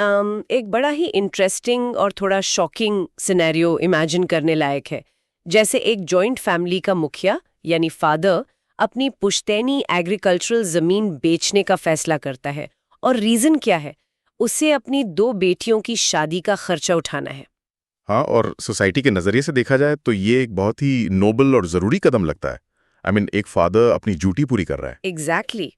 एक बड़ा ही इंटरेस्टिंग और थोड़ा शॉकिंग सिनेरियो इमेजिन करने लायक है। जैसे एक जॉइंट फैमिली का मुखिया यानी फादर अपनी पुश्तैनी एग्रीकल्चरल जमीन बेचने का फैसला करता है, और रीजन क्या है? उसे अपनी 2 बेटियों की शादी का खर्चा उठाना है। हाँ, और सोसाइटी के नजरिए से देखा जाए तो ये एक बहुत ही नोबल और जरूरी कदम लगता है। एक फादर अपनी ड्यूटी पूरी कर रहा है। एग्जैक्टली।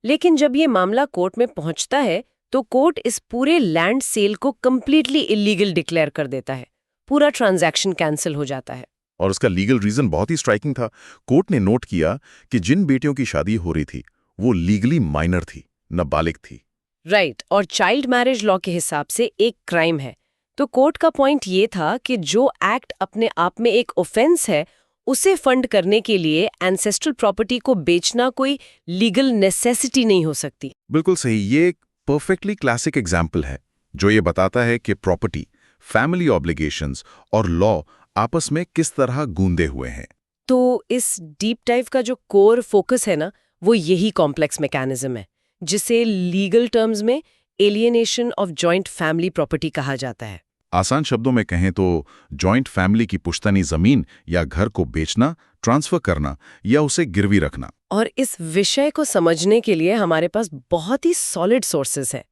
लेकिन जब ये मामला कोर्ट में पहुंचता है तो कोर्ट इस पूरे लैंड सेल को कंप्लीटली इलीगल डिक्लेयर कर देता है। पूरा ट्रांजैक्शन कैंसिल हो जाता है। और उसका लीगल रीजन बहुत ही स्ट्राइकिंग था। कोर्ट ने नोट किया कि जिन बेटियों की शादी हो रही थी वो लीगली माइनर थी, नाबालिग थी। राइट, और चाइल्ड मैरिज लॉ के हिसाब से एक क्राइम है। तो कोर्ट का पॉइंट ये था कि जो एक्ट अपने आप में एक ऑफेंस है, उसे फंड करने के लिए एंसेस्ट्रल प्रॉपर्टी को बेचना कोई लीगल नेसेसिटी नहीं हो सकती। बिल्कुल सही। ये एक परफेक्टली क्लासिक एग्जाम्पल है जो ये बताता है कि प्रॉपर्टी, फैमिली ऑब्लिगेशंस और लॉ आपस में किस तरह गूंदे हुए हैं। तो इस डीप डाइव का जो कोर फोकस है ना, वो यही कॉम्प्लेक्स मैकेनिज्म है, जिसे लीगल टर्म्स में alienation of joint family property कहा जाता है। आसान शब्दों में कहें तो जॉइंट फैमिली की पुश्तैनी जमीन या घर को बेचना, ट्रांसफर करना या उसे गिरवी रखना। और इस विषय को समझने के लिए हमारे पास बहुत ही सॉलिड सोर्सेस हैं।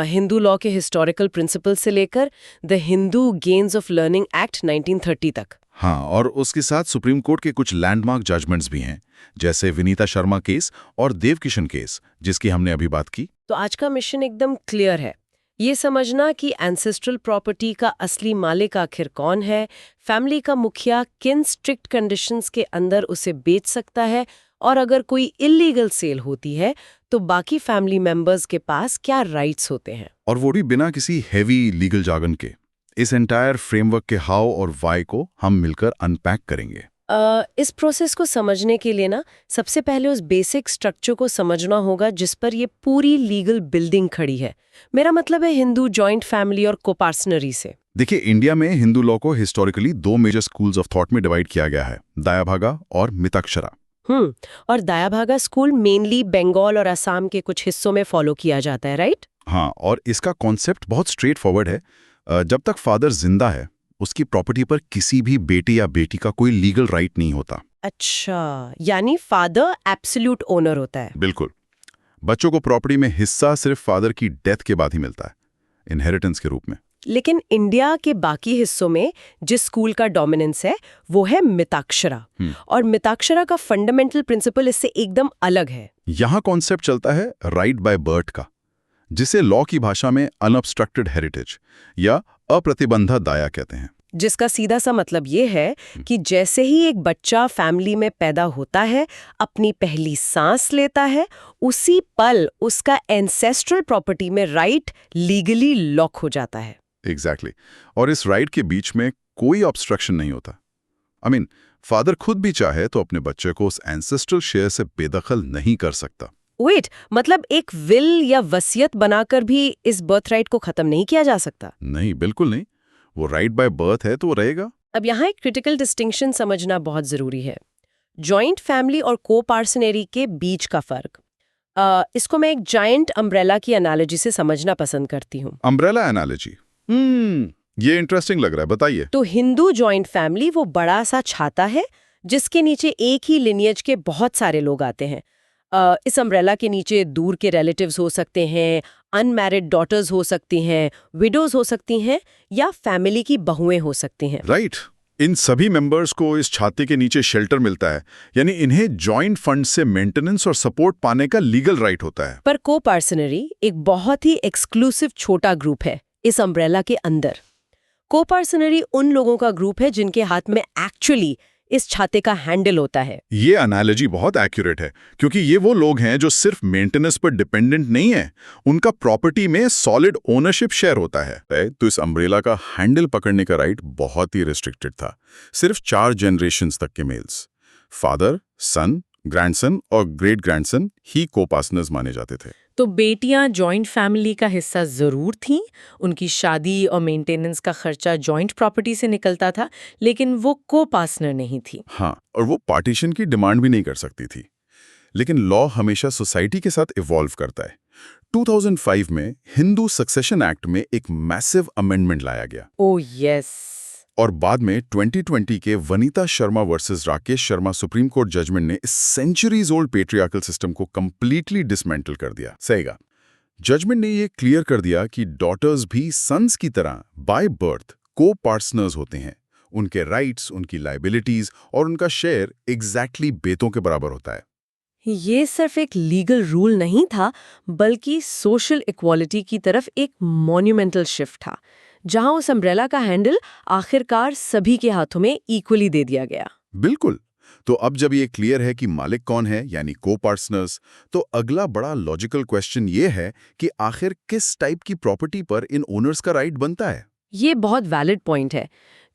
हिंदू लॉ के हिस्टोरिकल प्रिंसिपल से लेकर the Hindu gains of learning act 1930 तक। हाँ, और उसके साथ सुप्रीम कोर्ट के कुछ लैंडमार्क जजमेंट्स भी हैं, जैसे विनीता शर्मा केस और देवकिशन केस, जिसकी हमने अभी बात की। तो आज का मिशन एकदम क्लियर है। ये समझना कि एंसेस्ट्रल प्रॉपर्टी का असली मालिक आखिर कौन है, फैमिली का मुखिया किन स्ट्रिक्ट कंडीशंस के अंदर उसे बेच सकता है, और अगर कोई इलीगल सेल होती है तो बाकी फैमिली मेंबर्स के पास क्या राइट्स होते हैं। और वो भी बिना किसी हैवी लीगल जार्गन के। इस एंटायर फ्रेमवर्क के हाउ और वाई को हम मिलकर अनपैक करेंगे। इस प्रोसेस को समझने के लिए ना, सबसे पहले उस बेसिक स्ट्रक्चर को समझना होगा जिस पर ये पूरी लीगल बिल्डिंग खड़ी है। मेरा मतलब है हिंदू जॉइंट फैमिली और कोपार्सनरी से। देखिए, इंडिया में हिंदू लॉ को historically 2 major schools of thought में डिवाइड किया गया है, दायाभागा और मिताक्षरा। और दायाभागा स्कूल मेनली बंगाल और असम के कुछ हिस्सों में फॉलो किया जाता है, राइट? हाँ, और इसका कॉन्सेप्ट बहुत स्ट्रेट फॉरवर्ड है। जब तक फादर जिंदा है, उसकी प्रॉपर्टी पर किसी भी बेटे या बेटी का कोई लीगल राइट नहीं होता। अच्छा, यानी फादर एब्सोल्यूट ओनर होता है। बिल्कुल। बच्चों को प्रॉपर्टी में हिस्सा सिर्फ फादर की डेथ के बाद ही मिलता है, इनहेरिटेंस के रूप में। लेकिन इंडिया के बाकी हिस्सों में जिस स्कूल का डोमिनेंस है वो है मिताक्षरा। और मिताक्षरा का फंडामेंटल प्रिंसिपल इससे एकदम अलग है। यहाँ कॉन्सेप्ट चलता है राइट बाय बर्थ का, जिसे लॉ की भाषा में अनअब्स्ट्रक्टेड हेरिटेज या अप्रतिबंधा दाया कहते हैं। जिसका सीधा सा मतलब ये है कि जैसे ही एक बच्चा फैमिली में पैदा होता है, अपनी पहली सांस लेता है, उसी पल उसका एंसेस्ट्रल प्रॉपर्टी में राइट लीगली लॉक हो जाता है। एग्जैक्टली। और इस राइट के बीच में कोई ऑब्स्ट्रक्शन नहीं होता। फादर खुद भी चाहे तो अपने बच्चे को उस एंसेस्ट्रल शेयर से बेदखल नहीं कर सकता। वेट, मतलब एक विल या वसीयत बनाकर भी इस बर्थ राइट को खत्म नहीं किया जा सकता? नहीं, बिल्कुल नहीं। वो राइट बाय बर्थ है तो वो रहेगा। अब यहाँ एक क्रिटिकल डिस्टिंक्शन समझना बहुत जरूरी है, जॉइंट फैमिली और को-पार्सनरी के बीच का फर्क। इसको मैं एक जायंट अम्ब्रेला की एनालॉजी से समझना पसंद करती हूँ। Umbrella analogy? ये इंटरेस्टिंग लग रहा है, बताइए। तो हिंदू जॉइंट फैमिली वो बड़ा सा छाता है जिसके नीचे एक ही लिनियज के बहुत सारे लोग आते हैं। इस अम्ब्रेला के नीचे दूर के रिलेटिव्स हो सकते हैं, अनमैरिड डॉटर्स हो सकती हैं, विडोज हो सकती हैं, या फैमिली की बहुएं हो सकती हैं। राइट। इन सभी मेंबर्स को इस छाते के नीचे शेल्टर मिलता है, यानी इन्हें जॉइंट फंड से मेंटेनेंस और सपोर्ट पाने का लीगल राइट होता है। पर को-पार्सनरी एक बहुत ही एक्सक्लूसिव छोटा ग्रुप है इस अम्ब्रेला के अंदर। को-पार्सनरी उन लोगों का ग्रुप है जिनके हाथ में एक्चुअली इस छाते का हैंडल होता है। ये एनालॉजी बहुत एक्यूरेट है, क्योंकि ये वो लोग हैं जो सिर्फ मेंटेनेंस पर डिपेंडेंट नहीं है, उनका प्रॉपर्टी में सॉलिड ओनरशिप शेयर होता है। तो इस अम्ब्रेला का हैंडल पकड़ने का राइट बहुत ही रिस्ट्रिक्टेड था। सिर्फ 4 जनरेशंस तक के मेल्स, फादर, सन, ग्रैंडसन और ग्रेट ग्रैंडसन ही को-पार्टनर्स माने जाते थे। तो बेटियां जॉइंट फैमिली का हिस्सा जरूर थीं, उनकी शादी और मेंटेनेंस का खर्चा जॉइंट प्रॉपर्टी से निकलता था, लेकिन वो को-पार्टनर नहीं थी। हाँ, और वो पार्टीशन की डिमांड भी नहीं कर सकती थी। लेकिन लॉ हमेशा सोसाइटी के साथ इवॉल्व करता है। 2005 में हिंदू सक्सेशन एक्ट में एक मैसिव अमेंडमेंट लाया गया ओह यस। और बाद में 2020 के Vanita Sharma versus Rakesh Sharma supreme court judgement ने इस सेंचुरीज ओल्ड पेट्रियार्कल सिस्टम को कंप्लीटली डिसमेंटल कर दिया। सहीगा। जजमेंट ने ये क्लियर कर दिया कि डॉटर्स भी सन्स की तरह बाय बर्थ को पार्टनर्स होते हैं। उनके राइट्स, उनकी लायबिलिटीज और उनका शेयर एग्जैक्टली बेटों के बराबर होता है। ये सिर्फ एक लीगल रूल नहीं था, बल्कि सोशल इक्वालिटी की तरफ एक मॉन्यूमेंटल शिफ्ट था, जहां उस अम्ब्रेला का हैंडल आखिरकार सभी के हाथों में इक्वली दे दिया गया। बिल्कुल। तो अब जब ये क्लियर है कि मालिक कौन है, यानी को पार्टनर्स, तो अगला बड़ा लॉजिकल क्वेश्चन ये है कि आखिर किस टाइप की प्रॉपर्टी पर इन ओनर्स का राइट बनता है। ये बहुत वैलिड पॉइंट है,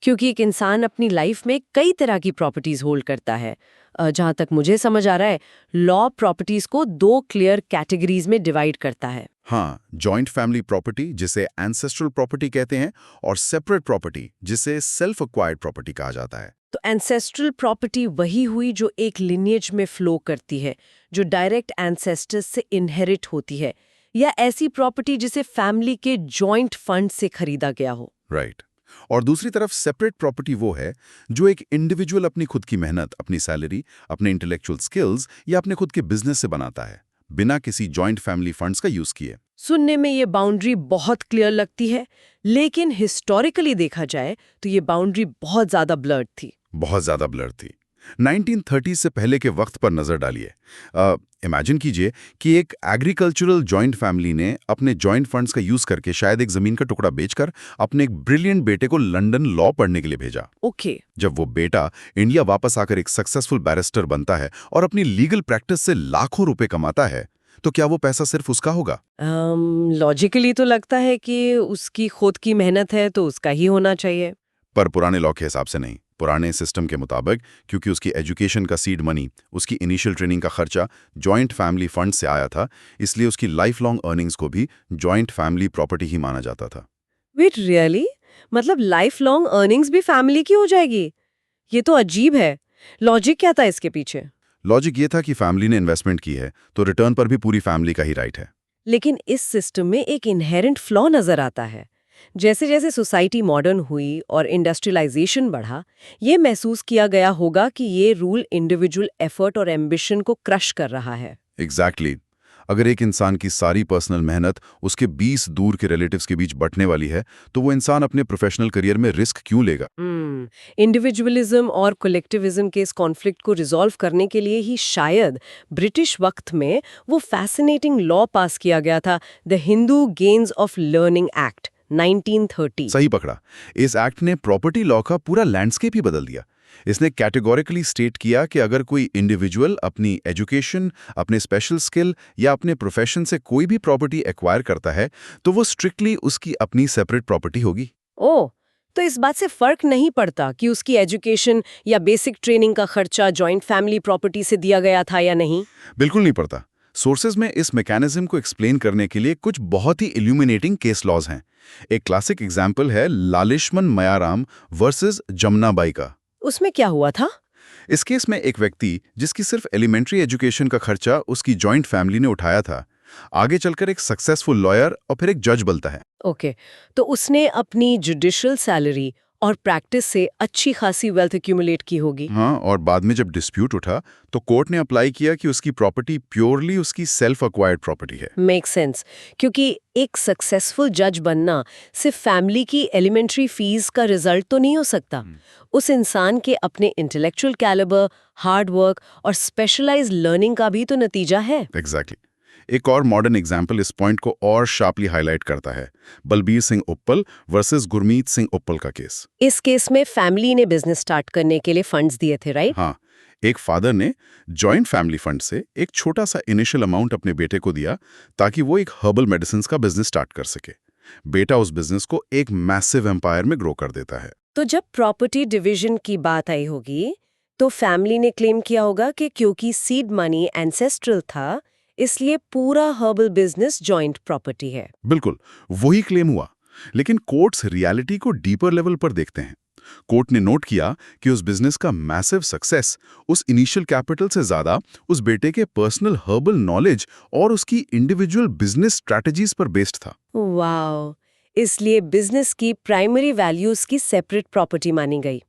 क्योंकि एक इंसान अपनी लाइफ में कई तरह की प्रॉपर्टीज होल्ड करता है। जहां तक मुझे समझ आ रहा है, लॉ प्रॉपर्टीज को 2 क्लियर कैटेगरीज में डिवाइड करता है। हाँ, जॉइंट फैमिली प्रॉपर्टी जिसे एंसेस्ट्रल प्रॉपर्टी कहते हैं और सेपरेट प्रॉपर्टी जिसे सेल्फ एक्वायर्ड प्रॉपर्टी कहा जाता है। तो एंसेस्ट्रल प्रॉपर्टी वही हुई जो एक लिनिएज में फ्लो करती है, जो डायरेक्ट एंसेस्टर्स से इनहेरिट होती है, या ऐसी प्रॉपर्टी जिसे फैमिली के जॉइंट फंड से खरीदा गया हो। राइट। और दूसरी तरफ सेपरेट प्रॉपर्टी वो है जो एक इंडिविजुअल अपनी खुद की मेहनत, अपनी सैलरी, अपने इंटेलेक्चुअल स्किल्स या अपने खुद के बिजनेस से बनाता है, बिना किसी जॉइंट फैमिली फंड्स का यूज किए। सुनने में ये बाउंड्री बहुत क्लियर लगती है, लेकिन हिस्टोरिकली देखा जाए तो ये बाउंड्री बहुत ज्यादा ब्लर्ड थी। बहुत ज्यादा ब्लर थी। 1930 से पहले के वक्त पर नजर डालिए। इमेजिन कीजिए कि एक एग्रीकल्चरल जॉइंट फैमिली ने अपने जॉइंट फंड्स का यूज करके शायद एक जमीन का टुकड़ा बेचकर अपने एक ब्रिलियंट बेटे को लंदन लॉ पढ़ने के लिए भेजा। ओके। जब वो बेटा इंडिया वापस आकर एक सक्सेसफुल बैरिस्टर बनता है और अपनी लीगल प्रैक्टिस से लाखों रुपए कमाता है, तो क्या वो पैसा सिर्फ उसका होगा? लॉजिकली तो लगता है कि उसकी खुद की मेहनत है तो उसका ही होना चाहिए। पर पुराने लॉ के हिसाब से नहीं। पुराने सिस्टम के मुताबिक, क्योंकि उसकी एजुकेशन का सीड मनी, उसकी इनिशियल ट्रेनिंग का खर्चा जॉइंट फैमिली फंड से आया था, इसलिए उसकी लाइफ लॉन्ग अर्निंग्स को भी जॉइंट फैमिली प्रॉपर्टी ही माना जाता था। Wait really? मतलब लाइफ लॉन्ग अर्निंग्स भी फैमिली की हो जाएगी? ये तो अजीब है। लॉजिक क्या था इसके पीछे? लॉजिक ये था कि फैमिली ने इन्वेस्टमेंट की है तो रिटर्न पर भी पूरी फैमिली का ही राइट है। लेकिन इस सिस्टम में एक इनहेरेंट फ्लॉ नजर आता है। जैसे जैसे सोसाइटी मॉडर्न हुई और इंडस्ट्रियलाइजेशन बढ़ा, ये महसूस किया गया होगा कि ये रूल इंडिविजुअल एफर्ट और एम्बिशन को क्रश कर रहा है। एग्जैक्टली। अगर एक इंसान की सारी पर्सनल मेहनत उसके 20 दूर के रिलेटिव्स के बीच बंटने वाली है, तो वो इंसान अपने प्रोफेशनल करियर में रिस्क क्यों लेगा? इंडिविजुअलिज्म और कलेक्टिविज्म के इस कॉन्फ्लिक्ट को रिजॉल्व करने के लिए ही शायद ब्रिटिश वक्त में वो फैसिनेटिंग लॉ पास किया गया था, the Hindu gains of learning act 1930। सही पकड़ा। इस एक्ट ने प्रॉपर्टी लॉ का पूरा लैंडस्केप ही बदल दिया। इसने कैटेगोरिकली स्टेट किया कि अगर कोई इंडिविजुअल अपनी एजुकेशन, अपने स्पेशल स्किल या अपने प्रोफेशन से कोई भी प्रॉपर्टी एक्वायर करता है, तो वो स्ट्रिक्टली उसकी अपनी सेपरेट प्रॉपर्टी होगी। ओह, तो इस बात से फर्क नहीं पड़ता कि उसकी एजुकेशन या बेसिक ट्रेनिंग का खर्चा जॉइंट फैमिली प्रॉपर्टी से दिया गया था या नहीं? बिल्कुल नहीं पड़ता। सोर्सेज में इस मैकेनिज्म को एक्सप्लेन करने के लिए कुछ बहुत ही इल्यूमिनेटिंग केस लॉज हैं। एक क्लासिक एग्जाम्पल है लालिशमन मयाराम वर्सेस जमुनाबाई का। उसमें क्या हुआ था? इस केस में एक व्यक्ति जिसकी सिर्फ एलिमेंट्री एजुकेशन का खर्चा उसकी जॉइंट फैमिली ने उठाया था, आगे चलकर एक सक्सेसफुल लॉयर और फिर एक जज बनता है। ओके, तो उसने अपनी जुडिशियल सैलरी और प्रैक्टिस से अच्छी खासी वेल्थ एक्यूमुलेट की होगी। हाँ, और बाद में जब डिस्प्यूट उठा तो कोर्ट ने अप्लाई किया कि उसकी प्रॉपर्टी प्योरली उसकी सेल्फ एक्वायर्ड प्रॉपर्टी है। मेक सेंस, क्योंकि एक सक्सेसफुल जज बनना सिर्फ फैमिली की एलिमेंट्री फीस का रिजल्ट तो नहीं हो सकता। उस इंसान के अपने इंटेलेक्चुअल कैलिबर, हार्ड वर्क और स्पेशलाइज्ड लर्निंग का भी तो नतीजा है। एग्जैक्टली। एक और मॉडर्न एग्जाम्पल इस पॉइंट को और शार्पली हाईलाइट करता है, बलबीर सिंह उप्पल वर्सेस गुरमीत सिंह उप्पल का केस। इस केस में फैमिली ने बिजनेस स्टार्ट करने के लिए फंड्स दिए थे, राइट? हाँ, एक फादर ने जॉइंट फैमिली फंड से एक छोटा सा इनिशियल अमाउंट अपने बेटे को दिया ताकि वो एक हर्बल मेडिसिन का बिजनेस स्टार्ट कर सके। बेटा उस बिजनेस को एक मैसिव एम्पायर में ग्रो कर देता है। तो जब प्रॉपर्टी डिवीजन की बात आई होगी तो फैमिली ने क्लेम किया होगा कि क्योंकि सीड मनी एंसेस्ट्रल था, इसलिए पूरा हर्बल बिजनेस जॉइंट प्रॉपर्टी है। बिल्कुल वही क्लेम हुआ, लेकिन कोर्ट्स रियलिटी को डीपर लेवल पर देखते हैं। कोर्ट ने नोट किया कि उस बिजनेस का मैसिव सक्सेस उस इनिशियल कैपिटल से ज्यादा उस बेटे के पर्सनल हर्बल नॉलेज और उसकी इंडिविजुअल बिजनेस स्ट्रैटेजीज पर बेस्ड था। वाओ, इसलिए बिजनेस की प्राइमरी वैल्यूज की सेपरेट प्रॉपर्टी मानी गई।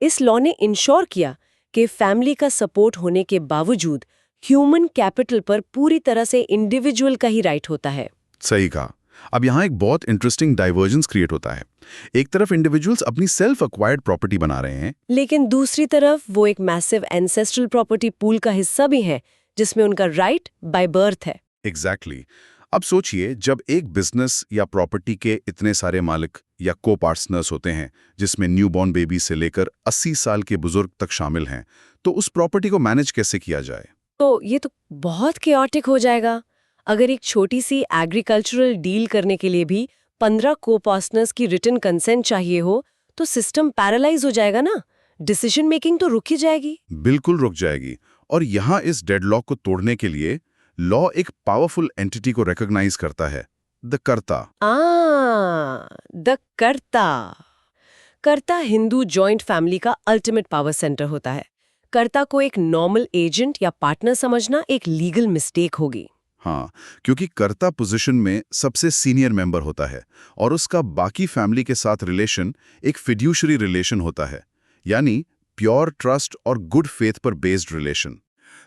इस लॉ ने इंश्योर किया कि फैमिली का सपोर्ट होने के बावजूद ह्यूमन कैपिटल पर पूरी तरह से इंडिविजुअल का ही राइट होता है। सही कहा। अब यहाँ एक बहुत इंटरेस्टिंग डाइवर्जेंस क्रिएट होता है। एक तरफ इंडिविजुअल्स अपनी सेल्फ एक्वायर्ड प्रॉपर्टी बना रहे हैं, लेकिन दूसरी तरफ वो एक मैसिव एंसेस्ट्रल प्रॉपर्टी पूल का हिस्सा भी है जिसमें उनका राइट बाय बर्थ है। एग्जैक्टली। अब सोचिए, जब एक बिजनेस या प्रॉपर्टी के इतने सारे मालिक या को पार्टनर्स होते हैं जिसमें न्यूबॉर्न बेबी से लेकर 80 साल के बुजुर्ग तक शामिल हैं, तो उस प्रॉपर्टी को मैनेज कैसे किया जाए? तो ये तो बहुत केओटिक हो जाएगा। अगर एक छोटी सी एग्रीकल्चरल डील करने के लिए भी 15 को पार्टनर्स की रिटन कंसेंट चाहिए हो तो सिस्टम पैरालाइज हो जाएगा ना। डिसीजन मेकिंग तो रुक ही जाएगी। बिल्कुल रुक जाएगी। और यहाँ इस डेडलॉक को तोड़ने के लिए लॉ एक पावरफुल एंटिटी को रिकॉग्नाइज करता है, द कर्ता। द कर्ता। कर्ता हिंदू जॉइंट फैमिली का अल्टीमेट पावर सेंटर होता है। कर्ता को एक नॉर्मल एजेंट या पार्टनर समझना एक लीगल मिस्टेक होगी। हाँ, क्योंकि कर्ता पोजीशन में सबसे सीनियर मेंबर होता है और उसका बाकी फैमिली के साथ रिलेशन एक फिड्यूशरी रिलेशन होता है, यानी प्योर ट्रस्ट और गुड फेथ पर बेस्ड रिलेशन।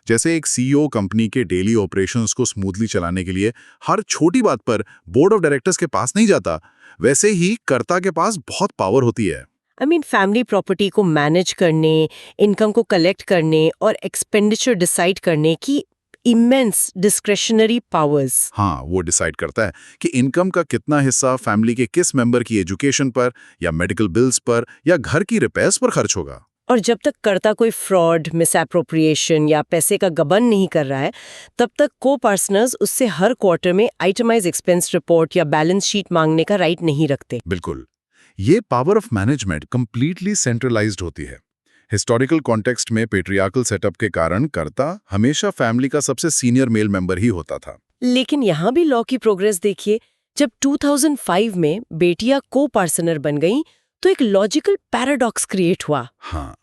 जैसे एक सीईओ कंपनी के डेली ऑपरेशंस को स्मूथली चलाने के लिए हर छोटी बात पर बोर्ड ऑफ डायरेक्टर्स के पास नहीं जाता, वैसे ही कर्ता के पास बहुत पावर होती है। फैमिली प्रॉपर्टी को मैनेज करने, इनकम को कलेक्ट करने और एक्सपेंडिचर डिसाइड करने की इमेंस डिस्क्रेशनरी पावर्स। हाँ, वो डिसाइड करता है कि इनकम का कितना हिस्सा फैमिली के किस मेंबर की एजुकेशन पर या मेडिकल बिल्स पर या घर की रिपेयर्स पर खर्च होगा। और जब तक कर्ता कोई फ्रॉड, मिसएप्रोप्रिएशन या पैसे का गबन नहीं कर रहा है, तब तक को पार्टनर्स उससे हर क्वार्टर में आइटमाइज एक्सपेंस रिपोर्ट या बैलेंस शीट मांगने का राइट नहीं रखते। बिल्कुल। ये power of management completely centralised होती है। हिस्टोरिकल कॉन्टेक्स्ट में पेट्रियार्कल सेटअप के कारण कर्ता हमेशा फैमिली का सबसे सीनियर मेल मेंबर ही होता था। लेकिन यहाँ भी लॉ की प्रोग्रेस देखिए। जब 2005 में बेटियां को पार्टनर बन गईं, तो एक लॉजिकल पैराडॉक्स क्रिएट हुआ। हाँ,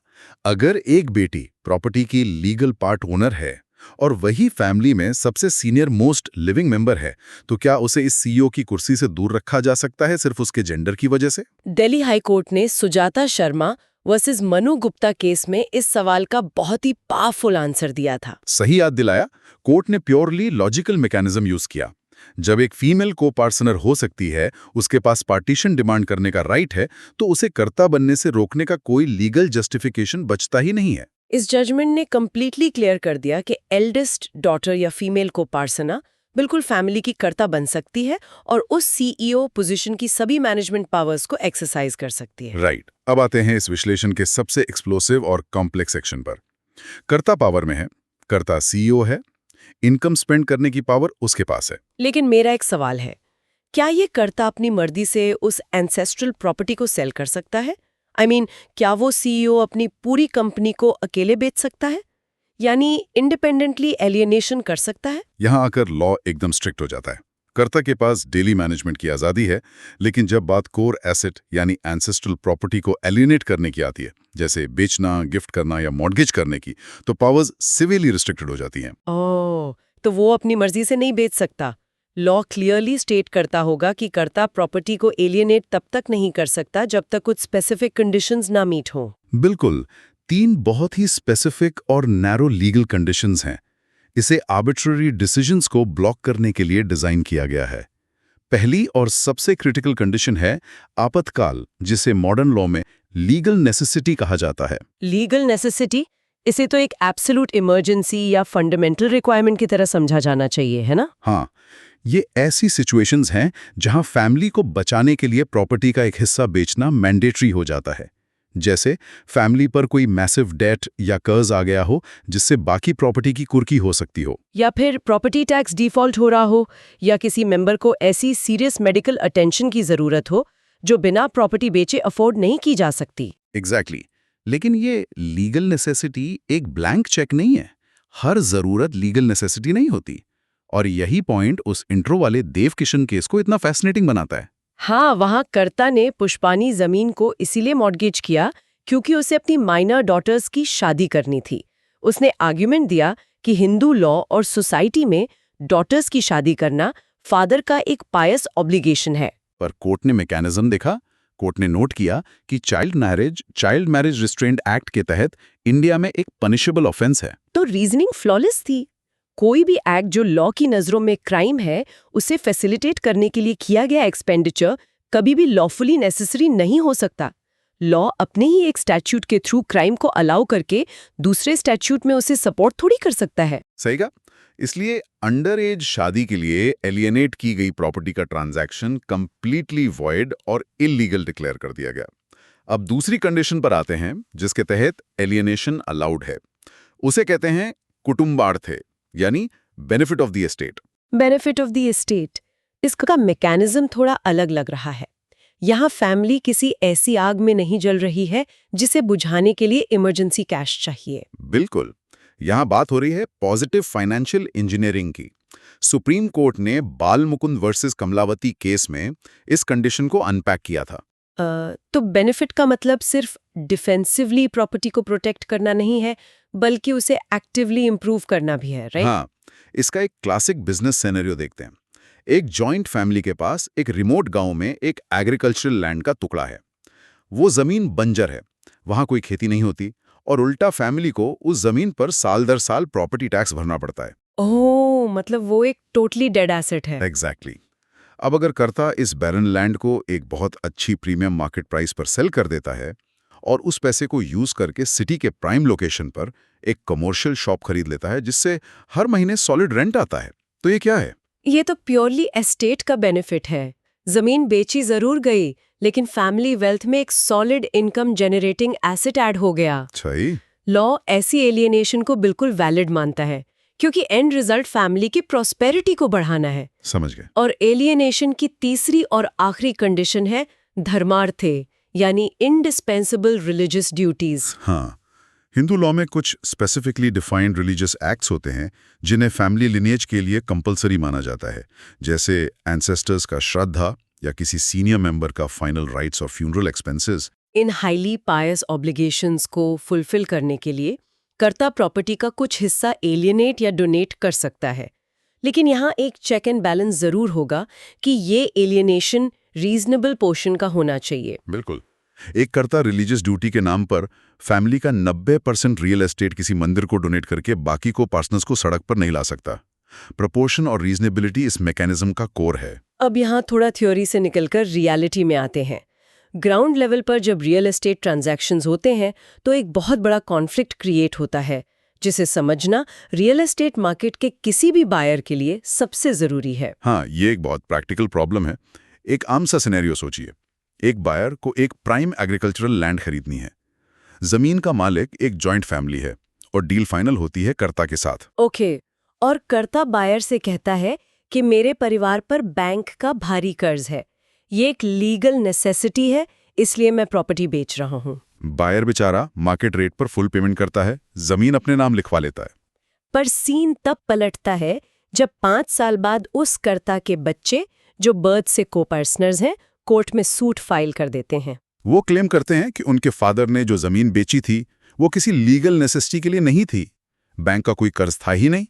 अगर एक बेटी प्रॉपर्टी की लीगल पार्ट ओनर है और वही फैमिली में सबसे सीनियर मोस्ट लिविंग मेंबर है, तो क्या उसे इस सीईओ की कुर्सी से दूर रखा जा सकता है सिर्फ उसके जेंडर की वजह से? दिल्ली हाई कोर्ट ने सुजाता शर्मा वर्सेस मनु गुप्ता केस में इस सवाल का बहुत ही पावरफुल आंसर दिया था। सही याद दिलाया। कोर्ट ने प्योरली लॉजिकल मैकेनिज्म यूज किया। जब एक फीमेल को पार्टनर हो सकती है, उसके पास पार्टीशन डिमांड करने का राइट है, तो उसे कर्ता बनने से रोकने का कोई लीगल जस्टिफिकेशन बचता ही नहीं है। इस जजमेंट ने कंप्लीटली क्लियर कर दिया कि एल्डेस्ट डॉटर या फीमेल को पार्टनर बिल्कुल फैमिली की कर्ता बन सकती है और उस सीईओ पोजीशन की सभी मैनेजमेंट पावर्स को एक्सरसाइज कर सकती है। राइट। अब आते हैं इस विश्लेषण के सबसे एक्सप्लोसिव और कॉम्प्लेक्स सेक्शन पर। कर्ता पावर में है, कर्ता सीईओ है, इनकम स्पेंड करने की पावर उसके पास है। लेकिन मेरा एक सवाल है, क्या ये कर्ता अपनी मर्जी से उस एंसेस्ट्रल प्रॉपर्टी को सेल कर सकता है? क्या वो सीईओ अपनी पूरी कंपनी को अकेले बेच सकता है, यानी इंडिपेंडेंटली एलियनेशन कर सकता है? यहाँ आकर लॉ एकदम स्ट्रिक्ट हो जाता है। कर्ता के पास डेली मैनेजमेंट की आज़ादी है, लेकिन जब बात कोर एसेट यानी एंसेस्ट्रल प्रॉपर्टी को एलियनेट करने की आती है, जैसे बेचना, गिफ्ट करना या मॉर्गेज करने की, तो पावर्स सिविली रिस्ट्रिक्टेड हो जाती हैं। ओह, तो वो अपनी मर्जी से नहीं बेच सकता। लॉ क्लियरली स्टेट करता होगा कि कर्ता प्रॉपर्टी को एलियनेट तब तक नहीं कर सकता जब तक कुछ स्पेसिफिक कंडीशंस ना मीट हो। बिल्कुल। 3 बहुत ही स्पेसिफिक और नैरो लीगल कंडीशंस हैं। इसे आर्बिट्ररी डिसीजंस को ब्लॉक करने के लिए डिजाइन किया गया है। पहली और सबसे क्रिटिकल कंडीशन है आपातकाल, जिसे मॉडर्न लॉ में लीगल नेसेसिटी कहा जाता है। लीगल नेसेसिटी, इसे तो एक एब्सोल्यूट इमरजेंसी या फंडामेंटल रिक्वायरमेंट की तरह समझा जाना चाहिए, है ना? हाँ, ये ऐसी सिचुएशंस हैं जहां फैमिली को बचाने के लिए प्रॉपर्टी का एक हिस्सा बेचना मैंडेटरी हो जाता है। जैसे फैमिली पर कोई मैसिव डेट या कर्ज आ गया हो जिससे बाकी प्रॉपर्टी की कुर्की हो सकती हो, या फिर प्रॉपर्टी टैक्स डिफॉल्ट हो रहा हो, या किसी मेंबर को ऐसी सीरियस मेडिकल अटेंशन की जरूरत हो जो बिना प्रॉपर्टी बेचे अफोर्ड नहीं की जा सकती। एग्जैक्टली। लेकिन ये लीगल नेसेसिटी एक ब्लैंक चेक नहीं है। हर जरूरत लीगल नेसेसिटी नहीं होती। और यही पॉइंट उस इंट्रो वाले देव किशन केस को इतना फैसिनेटिंग बनाता है। हाँ, वहाँ कर्ता ने पुष्पानी जमीन को इसीलिए मॉर्गेज किया क्योंकि उसे अपनी माइनर डॉटर्स की शादी करनी थी। उसने आर्ग्यूमेंट दिया कि हिंदू लॉ और सोसाइटी में डॉटर्स की शादी करना फादर का एक पायस ऑब्लिगेशन है। पर कोर्ट ने मैकेनिज्म देखा। कोर्ट ने नोट किया कि चाइल्ड मैरिज रिस्ट्रेंट एक्ट के तहत इंडिया में एक पनिशेबल ऑफेंस है। तो रीजनिंग फ्लॉलेस थी। कोई भी एक्ट जो लॉ की नजरों में क्राइम है, उसे फैसिलिटेट करने के लिए किया गया एक्सपेंडिचर कभी भी लॉफुली नेसेसरी नहीं हो सकता। लॉ अपने ही एक स्टैट्यूट के थ्रू क्राइम को अलाउ करके दूसरे स्टैट्यूट में उसे सपोर्ट थोड़ी कर सकता है। सही कहा। इसलिए अंडर एज शादी के लिए एलियनेट की गई प्रॉपर्टी का ट्रांजैक्शन कंप्लीटली वॉइड और इलीगल डिक्लेयर कर दिया गया। अब दूसरी कंडीशन पर आते हैं जिसके तहत एलियनेशन अलाउड है। उसे कहते हैं कुटुंबार्थे, यानी benefit of the estate. Benefit of the estate, इसका मैकेनिज्म थोड़ा अलग लग रहा है। यहाँ फैमिली किसी ऐसी आग में नहीं जल रही है जिसे बुझाने के लिए इमरजेंसी कैश चाहिए। बिल्कुल, यहाँ बात हो रही है पॉजिटिव फाइनेंशियल इंजीनियरिंग की। सुप्रीम कोर्ट ने बाल मुकुंद वर्सेस कमलावती केस में इस कंडीशन को अनपैक किया था। तो बेनिफिट का मतलब सिर्फ डिफेंसिवली प्रॉपर्टी को प्रोटेक्ट करना नहीं है, बल्कि उसे एक्टिवली इंप्रूव करना भी है, राइट? हाँ, इसका एक क्लासिक बिजनेस सिनेरियो देखते हैं। एक जॉइंट फैमिली के पास एक रिमोट गांव में एक एग्रीकल्चरल लैंड का टुकड़ा है। वो जमीन बंजर है, वहां कोई खेती नहीं होती, और उल्टा फैमिली को उस जमीन पर साल दर साल प्रॉपर्टी टैक्स भरना पड़ता है। ओह, मतलब वो एक टोटली डेड एसेट है। एग्जैक्टली। अब अगर कर्ता इस बैरन लैंड को एक बहुत अच्छी प्रीमियम मार्केट प्राइस पर सेल कर देता है और उस पैसे को यूज करके सिटी के प्राइम लोकेशन पर एक कमर्शियल शॉप खरीद लेता है जिससे हर महीने सॉलिड रेंट आता है, तो ये क्या है? ये तो प्योरली एस्टेट का बेनिफिट है। जमीन बेची जरूर गई, लेकिन फैमिली वेल्थ में एक solid income generating asset add हो गया। सही। लॉ ऐसी एलियनेशन को बिल्कुल वैलिड मानता है, क्योंकि एंड रिजल्ट फैमिली की प्रॉस्पेरिटी को बढ़ाना है। समझ गए। और एलियनेशन की तीसरी और आखिरी कंडीशन है धर्मार्थे, यानी इंडिस्पेंसिबल रिलीजियस ड्यूटीज। हाँ, हिंदू लॉ में कुछ स्पेसिफिकली डिफाइंड रिलीजियस एक्ट्स होते हैं जिन्हें फैमिली लिनिएज के लिए कंपलसरी माना जाता है, जैसे एंसेस्टर्स का श्रद्धा या किसी सीनियर मेंबर का फाइनल राइट्स और फ्यूनरल एक्सपेंसेस। इन हाईली पायस ऑब्लिगेशंस को फुलफिल करने के लिए कर्ता प्रॉपर्टी का कुछ हिस्सा एलियनेट या डोनेट कर सकता है, लेकिन यहाँ एक चेक एंड बैलेंस जरूर होगा कि ये एलियनेशन रीजनेबल पोर्शन का होना चाहिए। बिल्कुल। एक कर्ता रिलीजियस ड्यूटी के नाम पर फैमिली का 90% रियल एस्टेट किसी मंदिर को डोनेट करके बाकी को पार्टनर्स को सड़क पर नहीं ला सकता। प्रोपोर्शन और रीजनेबिलिटी इस मैकेनिज्म का कोर है। अब यहाँ थोड़ा थ्योरी से निकलकर रियलिटी में आते हैं। ग्राउंड लेवल पर जब रियल एस्टेट ट्रांजैक्शंस होते हैं तो एक बहुत बड़ा कॉन्फ्लिक्ट क्रिएट होता है, जिसे समझना रियल एस्टेट मार्केट के किसी भी बायर के लिए सबसे जरूरी है। हाँ, ये एक बहुत प्रैक्टिकल प्रॉब्लम है। एक आम सा सिनेरियो सोचिए। एक बायर को एक प्राइम एग्रीकल्चरल लैंड खरीदनी है। जमीन का मालिक एक जॉइंट फैमिली है और डील फाइनल होती है कर्ता के साथ। ओके, और कर्ता बायर से कहता है कि मेरे परिवार पर बैंक का भारी कर्ज है, ये एक लीगल नेसेसिटी है, इसलिए मैं प्रॉपर्टी बेच रहा हूँ। बायर बेचारा मार्केट रेट पर फुल पेमेंट करता है, जमीन अपने नाम लिखवा लेता है। पर सीन तब पलटता है जब 5 साल बाद उस कर्ता के बच्चे, जो बर्थ से को-पार्टनर्स हैं, कोर्ट में सूट फाइल कर देते हैं। वो क्लेम करते हैं कि उनके फादर ने जो जमीन बेची थी वो किसी लीगल नेसेसिटी के लिए नहीं थी, बैंक का कोई कर्ज था ही नहीं।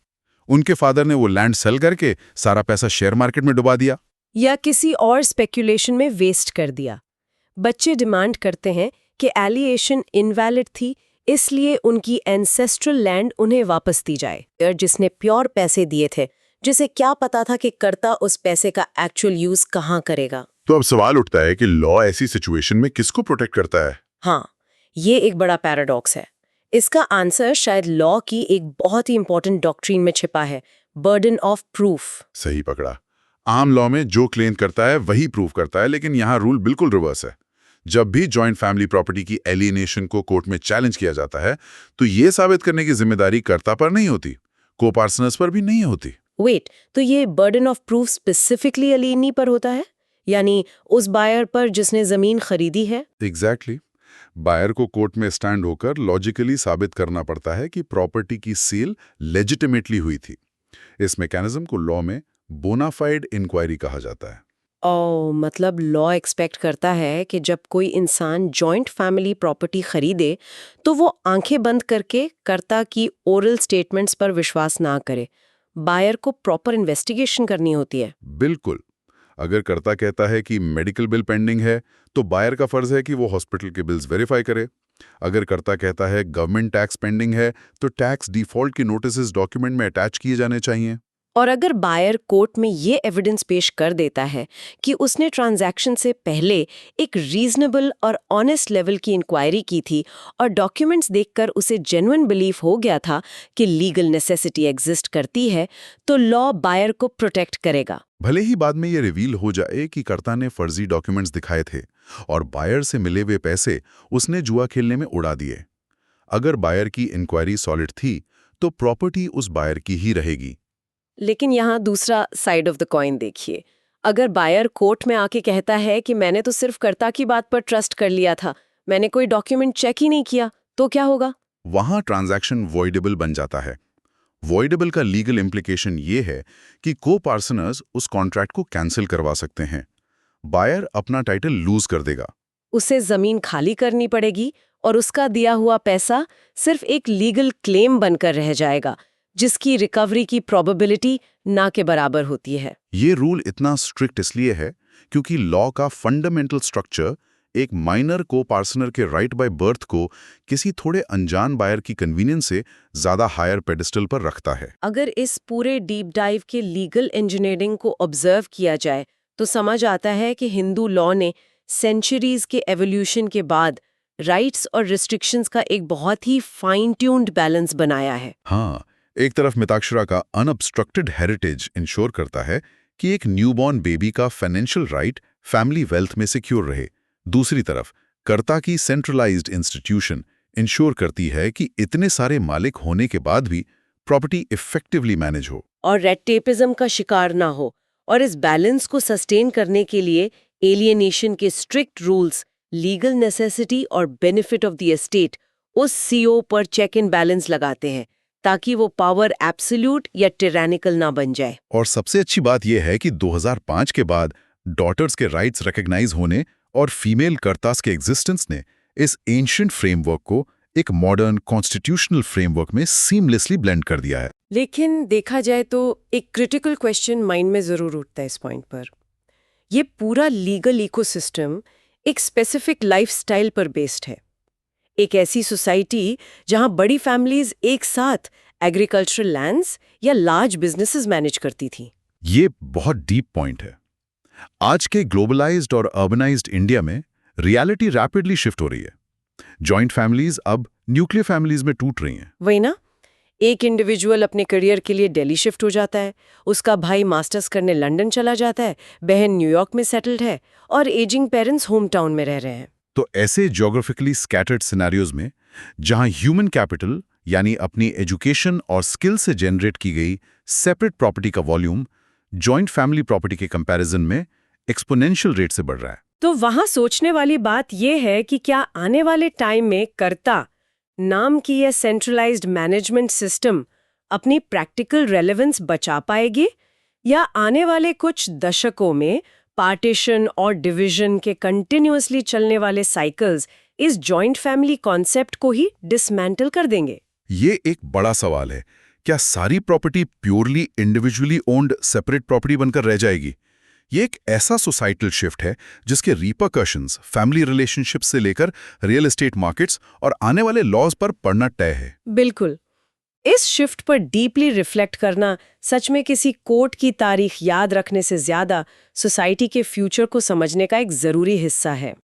उनके फादर ने वो लैंड सेल करके सारा पैसा शेयर मार्केट में डुबा दिया या किसी और स्पेक्यूलेशन में वेस्ट कर दिया। बच्चे डिमांड करते हैं कि एलिएशन इनवैलिड थी, इसलिए उनकी एंसेस्ट्रल लैंड उन्हें वापस दी जाए। और जिसने प्योर पैसे दिए थे, जिसे क्या पता था कि कर्ता उस पैसे का एक्चुअल यूज कहाँ करेगा। तो अब सवाल उठता है कि लॉ ऐसी सिचुएशन में किसको प्रोटेक्ट करता है? हाँ, ये एक बड़ा पैराडॉक्स है। इसका आंसर शायद लॉ की एक बहुत ही इंपॉर्टेंट डॉक्ट्रिन में छिपा है, बर्डन ऑफ प्रूफ। सही पकड़ा। आम लॉ में जो क्लेम करता है वही प्रूव करता है, लेकिन यहाँ रूल बिल्कुल रिवर्स है। जब भी जॉइंट फैमिली प्रॉपर्टी की एलियनेशन को कोर्ट में चैलेंज किया जाता है तो ये साबित करने की जिम्मेदारी कर्ता पर नहीं होती, को-पार्टनर्स पर भी नहीं होती। वेट, तो ये बर्डन ऑफ प्रूफ स्पेसिफिकली अलीनी पर होता है, यानी उस बायर पर जिसने जमीन खरीदी है? एग्जैक्टली। बायर को कोर्ट में स्टैंड होकर लॉजिकली साबित करना पड़ता है कि प्रॉपर्टी की सेल लेजिटिमेटली हुई थी। इस मैकेनिज्म को लॉ में बोनाफाइड इंक्वायरी कहा जाता है। मतलब लॉ एक्सपेक्ट करता है कि जब कोई इंसान जॉइंट फैमिली प्रॉपर्टी खरीदे तो वो आंखें बंद करके कर्ता की ओरल स्टेटमेंट्स पर विश्वास ना करे, बायर को प्रॉपर इन्वेस्टिगेशन करनी होती है। बिल्कुल। अगर कर्ता कहता है कि मेडिकल बिल पेंडिंग है, तो बायर का फर्ज है कि वो हॉस्पिटल के बिल्स वेरीफाई करे। अगर कर्ता कहता है गवर्नमेंट टैक्स पेंडिंग है, तो टैक्स डिफॉल्ट की नोटिस डॉक्यूमेंट में अटैच किए जाने चाहिए। और अगर बायर कोर्ट में ये एविडेंस पेश कर देता है कि उसने ट्रांजैक्शन से पहले एक रीजनेबल और ऑनेस्ट लेवल की इंक्वायरी की थी और डॉक्यूमेंट्स देखकर उसे जेन्युइन बिलीफ हो गया था कि लीगल नेसेसिटी एग्जिस्ट करती है, तो लॉ बायर को प्रोटेक्ट करेगा। भले ही बाद में ये रिवील हो जाए कि कर्ता ने फर्जी डॉक्यूमेंट्स दिखाए थे और बायर से मिले हुए पैसे उसने जुआ खेलने में उड़ा दिए। अगर बायर की इंक्वायरी सॉलिड थी, तो प्रॉपर्टी उस बायर की ही रहेगी। लेकिन यहाँ दूसरा साइड ऑफ द कॉइन देखिए। अगर बायर कोर्ट में आके कहता है कि मैंने तो सिर्फ कर्ता की बात पर ट्रस्ट कर लिया था, मैंने कोई डॉक्यूमेंट चेक ही नहीं किया, तो क्या होगा? वहां ट्रांजैक्शन वॉइडेबल बन जाता है। वॉइडेबल का लीगल इम्प्लीकेशन ये है कि को-पार्सनर्स उस कॉन्ट्रैक्ट को कैंसिल करवा सकते हैं। बायर अपना टाइटल लूज कर देगा। उसे जमीन खाली करनी पड़ेगी और उसका दिया हुआ पैसा सिर्फ एक लीगल क्लेम बनकर रह जाएगा, जिसकी रिकवरी की प्रोबेबिलिटी ना के बराबर होती है। ये रूल इतना स्ट्रिक्ट इसलिए है क्योंकि लॉ का फंडामेंटल स्ट्रक्चर एक माइनर को-पार्सनर के राइट बाय बर्थ को किसी थोड़े अनजान बायर की कन्वीनियंस से ज्यादा हायर पेडिस्टल पर रखता है। अगर इस पूरे डीप डाइव के लीगल इंजीनियरिंग को ऑब्जर्व किया जाए तो समझ आता है कि हिंदू लॉ ने सेंचुरीज के एवोल्यूशन के बाद राइट्स और रिस्ट्रिक्शंस का एक बहुत ही फाइन ट्यून्ड बैलेंस बनाया है। हाँ, एक तरफ मिताक्षरा का अनअब्स्ट्रक्टेड हेरिटेज इंश्योर करता है कि एक न्यूबॉर्न बेबी का फाइनेंशियल राइट फैमिली वेल्थ में सिक्योर रहे। दूसरी तरफ कर्ता की सेंट्रलाइज्ड इंस्टीट्यूशन इंश्योर करती है कि इतने सारे मालिक होने के बाद भी प्रॉपर्टी इफेक्टिवली मैनेज हो और रेड टेपिज्म का शिकार ना हो। और इस बैलेंस को सस्टेन करने के लिए एलियनेशन के स्ट्रिक्ट रूल्स, लीगल नेसेसिटी और बेनिफिट ऑफ द एस्टेट उस सीओ पर चेक एंड बैलेंस लगाते हैं ताकि वो पावर एब्सोल्यूट या टिरानिकल ना बन जाए। और सबसे अच्छी बात यह है कि 2005 के बाद डॉटर्स के राइट्स रिकॉग्नाइज होने और फीमेल कर्तास के एग्जिस्टेंस ने इस एंशिएंट फ्रेमवर्क को एक मॉडर्न कॉन्स्टिट्यूशनल फ्रेमवर्क में सीमलेसली ब्लेंड कर दिया है। लेकिन देखा जाए तो एक क्रिटिकल क्वेश्चन माइंड में जरूर उठता है इस पॉइंट पर। ये पूरा लीगल इकोसिस्टम एक स्पेसिफिक लाइफस्टाइल पर बेस्ड है। एक ऐसी सोसाइटी जहां बड़ी फैमिलीज एक साथ एग्रीकल्चरल लैंड्स या लार्ज बिजनेसेस मैनेज करती थी। ये बहुत डीप पॉइंट है। आज के ग्लोबलाइज्ड और अर्बनाइज्ड इंडिया में रियलिटी रैपिडली शिफ्ट हो रही है। जॉइंट फैमिलीज अब न्यूक्लियर फैमिलीज में टूट रही हैं। वही ना, एक इंडिविजुअल अपने करियर के लिए दिल्ली शिफ्ट हो जाता है, उसका भाई मास्टर्स करने लंदन चला जाता है, बहन न्यूयॉर्क में सेटल्ड है और एजिंग पेरेंट्स होम टाउन में रह रहे हैं। तो ऐसे ज्योग्राफिकली स्कैटर्ड सिनेरियोज में जहां ह्यूमन कैपिटल यानी अपनी एजुकेशन और स्किल से जनरेट की गई सेपरेट प्रॉपर्टी का वॉल्यूम जॉइंट फैमिली प्रॉपर्टी के कंपैरिजन में एक्सपोनेंशियल रेट से बढ़ रहा है। तो वहां सोचने वाली बात यह है कि क्या आने वाले टाइम में कर्ता नाम की यह सेंट्रलाइज्ड मैनेजमेंट सिस्टम अपनी प्रैक्टिकल रेलेवेंस बचा पाएगी, या आने वाले कुछ दशकों में पार्टीशन और डिवीजन के कंटिन्यूअसली चलने वाले साइकिल्स इस जॉइंट फैमिली कॉन्सेप्ट को ही डिसमेंटल कर देंगे? ये एक बड़ा सवाल है। क्या सारी property purely individually owned separate property बनकर रह जाएगी? ये एक ऐसा सोसाइटल शिफ्ट है जिसके रिपरकशंस फैमिली रिलेशनशिप्स से लेकर रियल एस्टेट मार्केट्स और आने वाले लॉज पर पड़ना तय है। बिल्कुल। इस शिफ्ट पर डीपली रिफ्लेक्ट करना सच में किसी कोर्ट की तारीख याद रखने से ज्यादा सोसाइटी के फ्यूचर को समझने का एक जरूरी हिस्सा है।